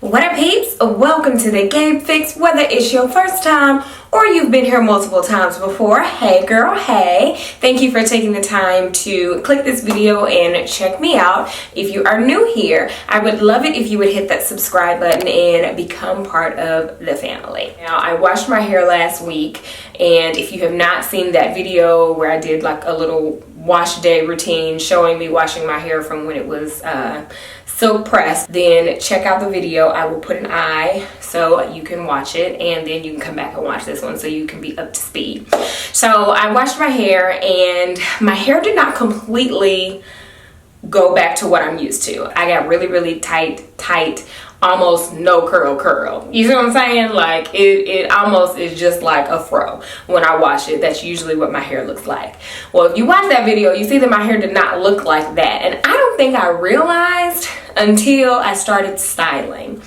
What up, peeps? Welcome to the Gabe Fix. Whether it's your first time or you've been here multiple times before, hey girl, hey. Thank you for taking the time to click this video and check me out. If you are new here, I would love it if you would hit that subscribe button and become part of the family. Now, I washed my hair last week, and if you have not seen that video where I did like a little wash day routine showing me washing my hair from when it was silk pressed, then check out the video. I will put an eye so you can watch it, and then you can come back and watch this one so you can be up to speed. So I washed my hair, and my hair did not completely go back to what I'm used to. I got really tight, almost no curl. You see what I'm saying? Like it almost is just like a fro when I wash it. That's usually what my hair looks like. Well, if you watch that video, you see that my hair did not look like that, and I don't think I realized until I started styling.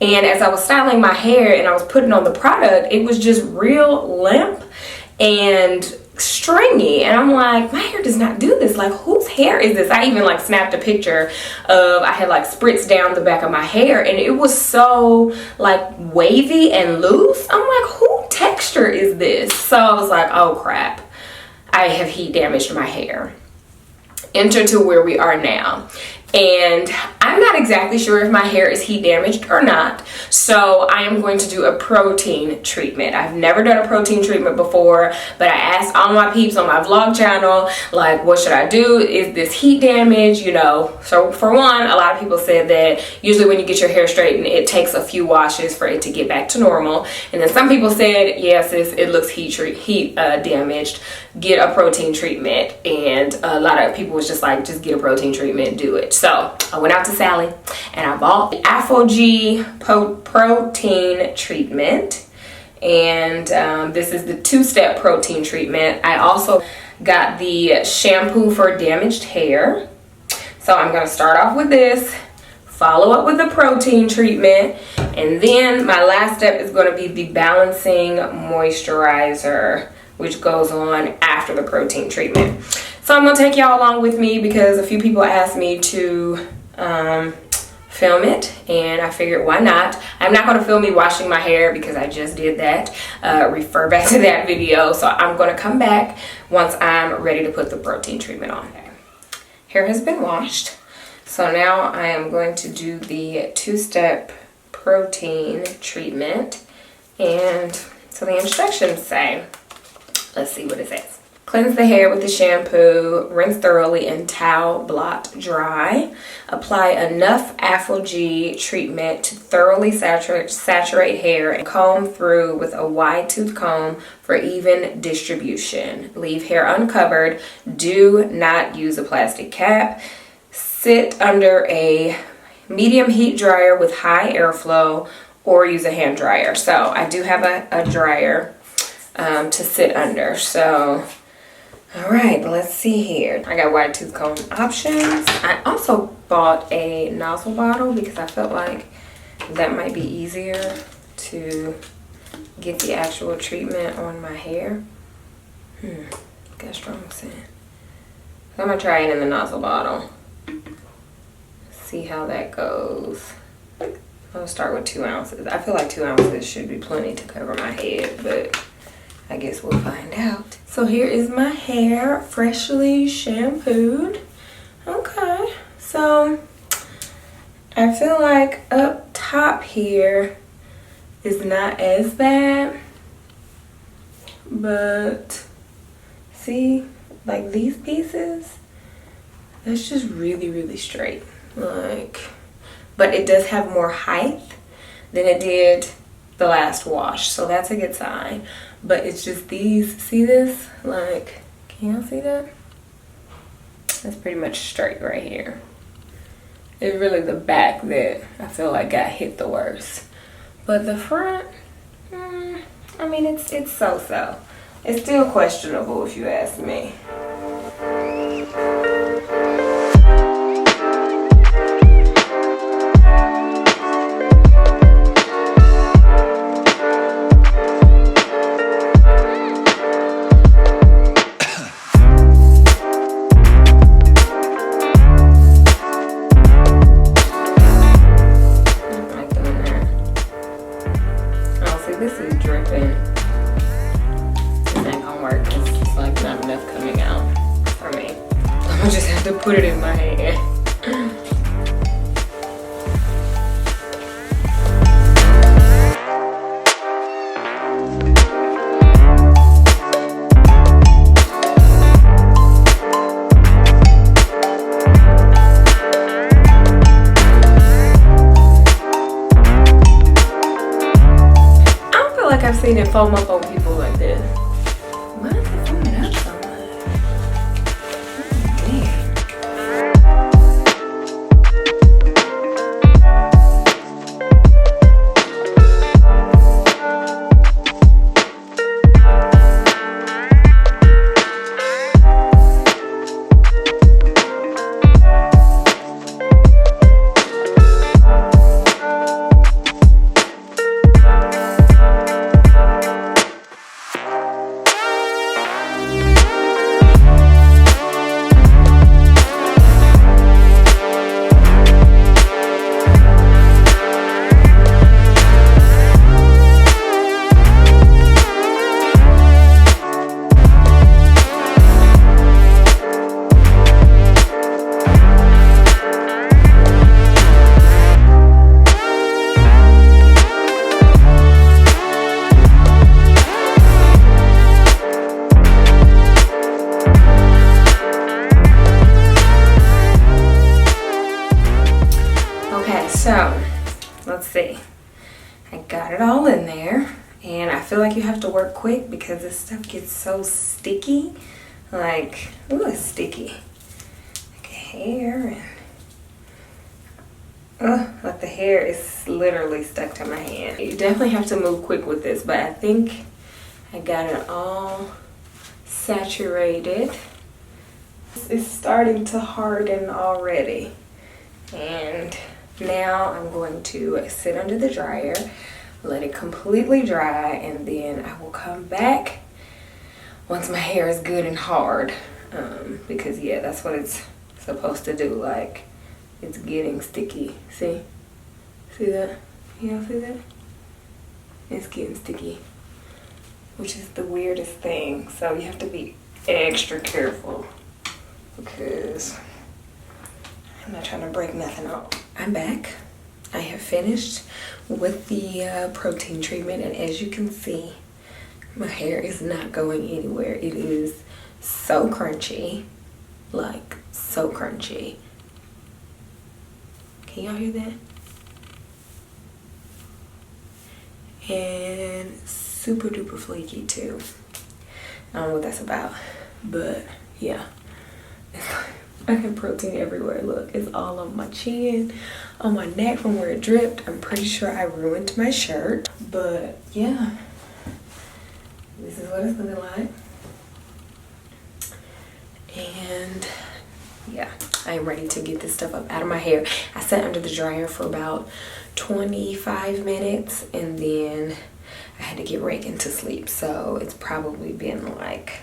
And as I was styling my hair and I was putting on the product, it was just real limp and stringy, and I'm like, my hair does not do this. Like, whose hair is this? I even like snapped a picture of, I had like spritz down the back of my hair, and it was so like wavy and loose. I'm like, who texture is this? So I was like, oh crap, I have heat damaged my hair. Enter to where we are now. And I'm not exactly sure if my hair is heat damaged or not, so I am going to do a protein treatment. I've never done a protein treatment before, but I asked all my peeps on my vlog channel, like, what should I do? Is this heat damage? You know, so for one, a lot of people said that usually when you get your hair straightened, it takes a few washes for it to get back to normal. And then some people said, yes, it looks heat damaged. Get a protein treatment. And a lot of people was just like, just get a protein treatment, do it. So I went out to Sally and I bought the Aphogee Protein Treatment, and this is the 2-step protein treatment. I also got the shampoo for damaged hair. So I'm going to start off with this, follow up with the protein treatment, and then my last step is going to be the balancing moisturizer, which goes on after the protein treatment. So I'm gonna take y'all along with me because a few people asked me to film it, and I figured why not. I'm not gonna film me washing my hair because I just did that. Refer back to that video. So I'm gonna come back once I'm ready to put the protein treatment on. Okay. Hair has been washed. So now I am going to do the 2-step protein treatment. And so the instructions say, let's see what it says. Cleanse the hair with the shampoo, rinse thoroughly and towel blot dry. Apply enough Aphogee treatment to thoroughly saturate hair and comb through with a wide tooth comb for even distribution. Leave hair uncovered. Do not use a plastic cap. Sit under a medium heat dryer with high airflow, or use a hand dryer. So I do have a dryer to sit under. So all right, let's see here. I got wide tooth comb options. I also bought a nozzle bottle because I felt like that might be easier to get the actual treatment on my hair. Got strong scent. So I'm gonna try it in the nozzle bottle. See how that goes. I'll start with 2 ounces. I feel like 2 ounces should be plenty to cover my head, but I guess we'll find out. So here is my hair, freshly shampooed. Okay, so I feel like up top here is not as bad, but see, like these pieces, that's just really straight. Like, but it does have more height than it did the last wash, so that's a good sign. But it's just these, see this? Like, can y'all see that? That's pretty much straight right here. It's really the back that I feel like got hit the worst. But the front, I mean, it's so-so. It's still questionable if you ask me. this is dripping. This ain't gonna work. It's like not enough coming out for me. I'm gonna just have to put it in my hand. I've seen it foam up on people like this. Why is it foaming up so much? So, let's see. I got it all in there, and I feel like you have to work quick because this stuff gets so sticky. Like, ooh, it's sticky. Like hair and like the hair is literally stuck to my hand. You definitely have to move quick with this, but I think I got it all saturated. It's starting to harden already, and now I'm going to sit under the dryer, let it completely dry, and then I will come back once my hair is good and hard. Because yeah, that's what it's supposed to do. Like, it's getting sticky. See that? Y'all see that? It's getting sticky, which is the weirdest thing. So you have to be extra careful because I'm not trying to break nothing off. I'm back. I have finished with the protein treatment, and as you can see, my hair is not going anywhere. It is so crunchy, like so crunchy. Can y'all hear that? And super duper flaky too. I don't know what that's about, but yeah. I have protein everywhere. Look, it's all on my chin, on my neck from where it dripped. I'm pretty sure I ruined my shirt, but yeah, this is what it's looking like. And yeah, I am ready to get this stuff up out of my hair. I sat under the dryer for about 25 minutes, and then I had to get Reagan to sleep, so it's probably been like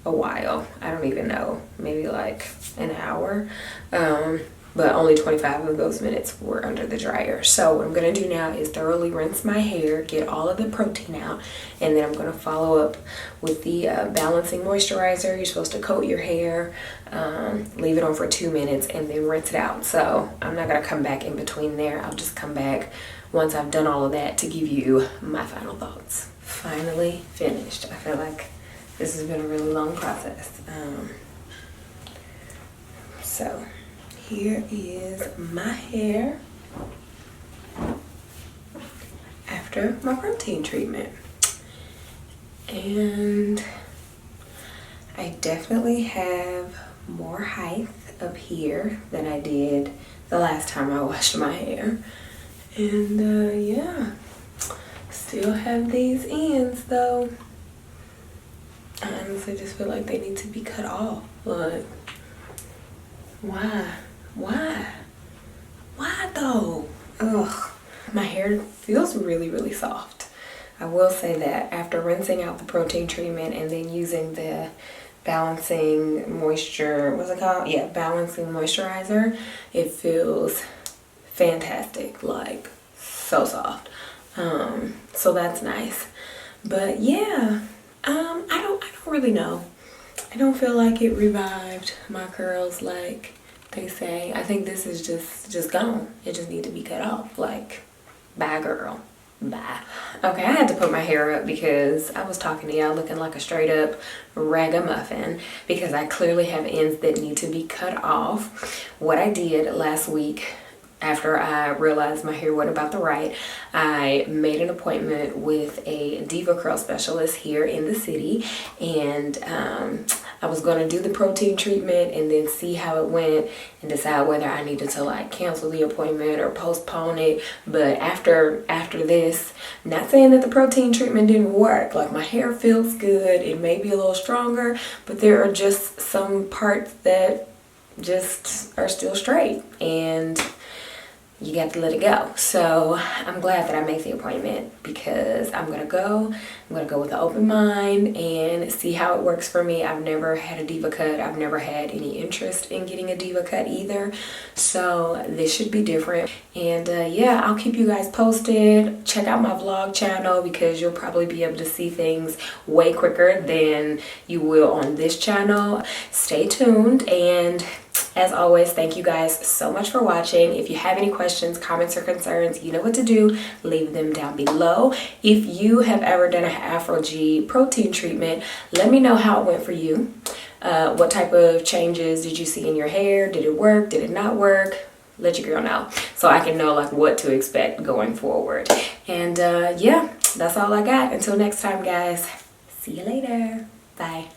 a while. I don't even know, maybe like an hour, but only 25 of those minutes were under the dryer. So what I'm gonna do now is thoroughly rinse my hair, get all of the protein out, and then I'm gonna follow up with the balancing moisturizer. You're supposed to coat your hair, leave it on for 2 minutes, and then rinse it out. So I'm not gonna come back in between there. I'll just come back once I've done all of that to give you my final thoughts. Finally finished. I feel like this has been a really long process. So here is my hair after my protein treatment. And I definitely have more height up here than I did the last time I washed my hair. And yeah, still have these ends though. I honestly just feel like they need to be cut off. Like, why? Why though? Ugh. My hair feels really, really soft. I will say that after rinsing out the protein treatment and then using the balancing moisture, what's it called? Yeah, balancing moisturizer, it feels fantastic, like so soft. So that's nice. But yeah, I don't really know. I don't feel like it revived my curls like they say. I think this is just gone. It just need to be cut off. Like, bye girl, bye. Okay, I had to put my hair up because I was talking to y'all looking like a straight up ragamuffin because I clearly have ends that need to be cut off. What I did last week, after I realized my hair wasn't about the right, I made an appointment with a Diva Curl specialist here in the city, and I was going to do the protein treatment and then see how it went and decide whether I needed to like cancel the appointment or postpone it. But after this, not saying that the protein treatment didn't work, like my hair feels good, it may be a little stronger, but there are just some parts that just are still straight, and you got to let it go. So I'm glad that I made the appointment because I'm gonna go with an open mind and see how it works for me. I've never had a diva cut. I've never had any interest in getting a diva cut either, so this should be different. And yeah, I'll keep you guys posted. Check out my vlog channel because you'll probably be able to see things way quicker than you will on this channel. Stay tuned, and as always, thank you guys so much for watching. If you have any questions, comments, or concerns, you know what to do. Leave them down below. If you have ever done an Aphogee protein treatment, let me know how it went for you. What type of changes did you see in your hair? Did it work? Did it not work? Let your girl know so I can know like what to expect going forward. And yeah, that's all I got. Until next time, guys. See you later. Bye.